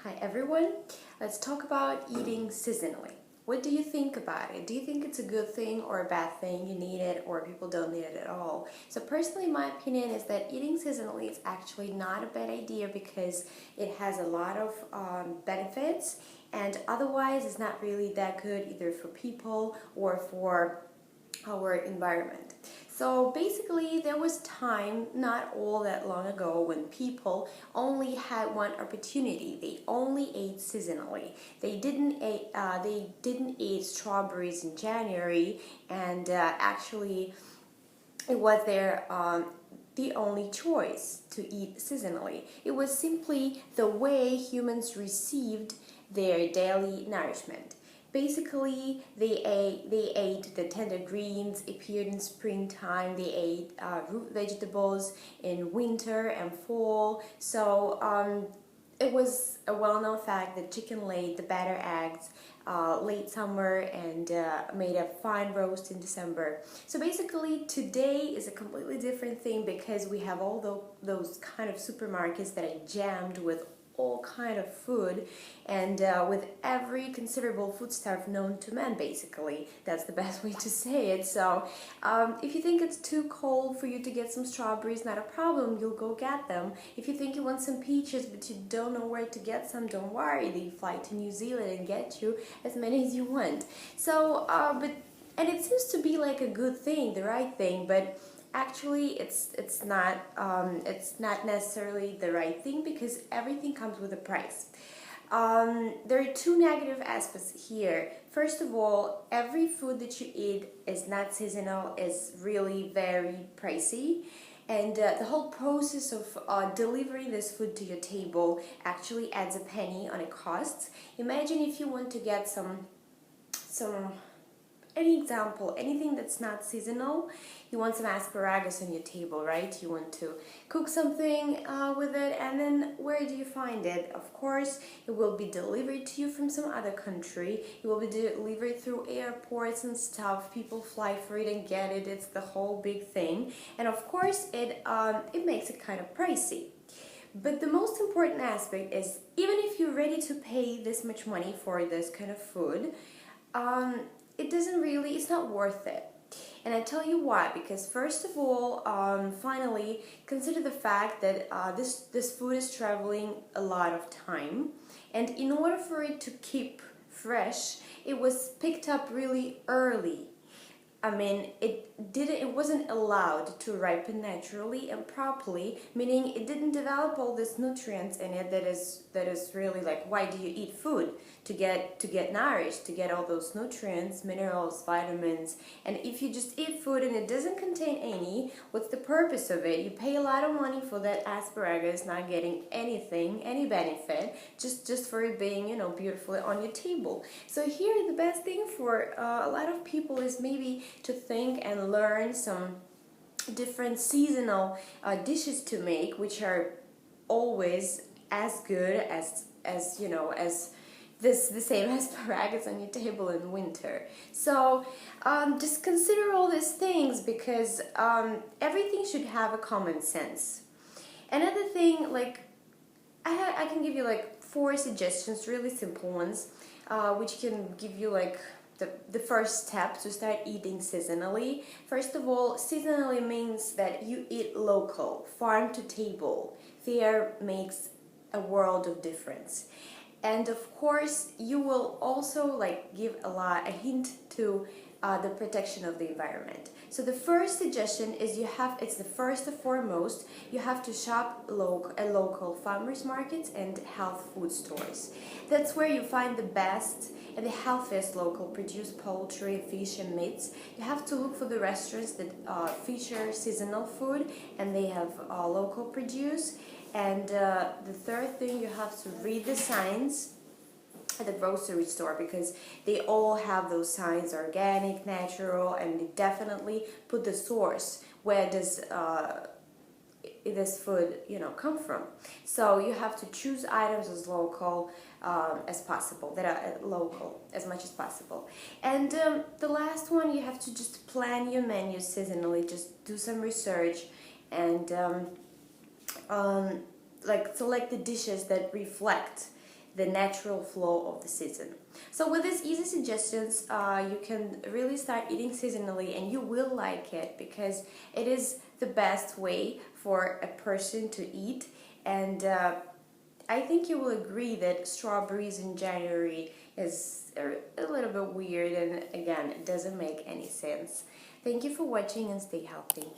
Hi everyone, let's talk about eating seasonally. What do you think about it? Do you think it's a good thing or a bad thing? You need it or people don't need it at all? So personally, my opinion is that eating seasonally is actually not a bad idea because it has a lot of benefits, and otherwise it's not really that good either for people or for our environment. So basically, there was time not all that long ago when people only had one opportunity. They only ate seasonally. They didn't eat strawberries in January, and actually, it was their the only choice to eat seasonally. It was simply the way humans received their daily nourishment. Basically, they ate the tender greens appeared in springtime. They ate root vegetables in winter and fall. So it was a well-known fact that chicken laid the better eggs late summer and made a fine roast in December. So basically, today is a completely different thing because we have all those kind of supermarkets that are jammed with all kind of food, and with every considerable foodstuff known to man. Basically, that's the best way to say it. So if you think it's too cold for you to get some strawberries, not a problem, you'll go get them. If you think you want some peaches but you don't know where to get some, don't worry, they fly to New Zealand and get you as many as you want. So and it seems to be like a good thing, the right thing, but actually it's not necessarily the right thing because everything comes with a price. There are two negative aspects here. First of all, every food that you eat is not seasonal, is really very pricey, and the whole process of delivering this food to your table actually adds a penny on a cost. Imagine if you want to get some any example, anything that's not seasonal. You want some asparagus on your table, right? You want to cook something with it, and then where do you find it? Of course, it will be delivered to you from some other country. It will be delivered through airports and stuff. People fly for it and get it. It's the whole big thing, and of course, it makes it kind of pricey. But the most important aspect is, even if you're ready to pay this much money for this kind of food, um, it's not worth it. And I tell you why. Because first of all, finally, consider the fact that this food is traveling a lot of time, and in order for it to keep fresh, it was picked up really early. I mean, it wasn't allowed to ripen naturally and properly, meaning it didn't develop all these nutrients in it that is really like, why do you eat food? To get nourished, to get all those nutrients, minerals, vitamins. And if you just eat food and it doesn't contain any, what's the purpose of it? You pay a lot of money for that asparagus, not getting anything, any benefit, just for it being, beautifully on your table. So here the best thing for a lot of people is maybe to think and learn some different seasonal dishes to make, which are always as good as the same asparagus on your table in winter. So just consider all these things because everything should have a common sense. Another thing, like I can give you like four suggestions, really simple ones, which can give you like the first step to start eating seasonally. First of all, seasonally means that you eat local, farm to table. There makes a world of difference. And of course, you will also like give a hint to the protection of the environment. So the first suggestion is it's the first and foremost, you have to shop at local farmers markets and health food stores. That's where you find the best and the healthiest local produced poultry, fish and meats. You have to look for the restaurants that feature seasonal food and they have local produce. And the third thing, you have to read the signs at the grocery store because they all have those signs: organic, natural, and they definitely put the source. Where does this food come from? So you have to choose items as local as possible, that are local as much as possible. And the last one, you have to just plan your menu seasonally. Just do some research and like select the dishes that reflect the natural flow of the season. So with these easy suggestions, you can really start eating seasonally, and you will like it because it is the best way for a person to eat. And I think you will agree that strawberries in January is a little bit weird, and again, it doesn't make any sense. Thank you for watching, and stay healthy.